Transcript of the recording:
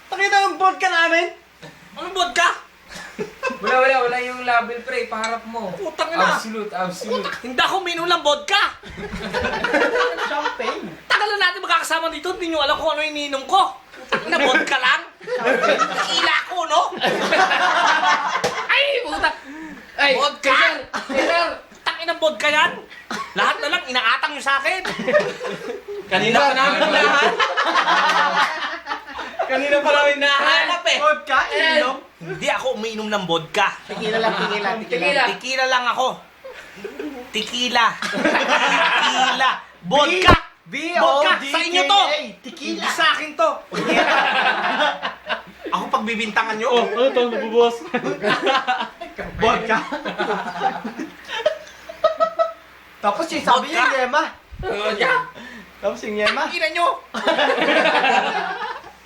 Pakita yung vodka namin. Anong vodka? Wala yung label pre, paharap mo. Putang ina. Absolute. Hindi ako minum ng vodka. Champagne. Tagal na natin magkakasama dito, hindi nyo alam kung ano yung ininom ko. Putang ina, vodka lang. Tequila ko, no? Ay, puta. Ay, Vodka! Sir! Tangin ng vodka yan. Lahat na lang, inaatang nyo sa akin. Kanina pa namin hinahanap. Kanina pa namin hinahanap eh. Vodka, inom. Hindi ako umiinom ng vodka. Tequila lang, Tequila. Tequila lang ako. Tequila. Tequila. Vodka. Vodka. Sa inyo to. Tequila. Hindi sa akin to. Ako pagbibintangan nyo. Oh, ano to? Nabubuwas. Vodka. Tapos yung sabi niya, Vodka. Yema. Vodka! Tapos yung Yema. Ina nyo.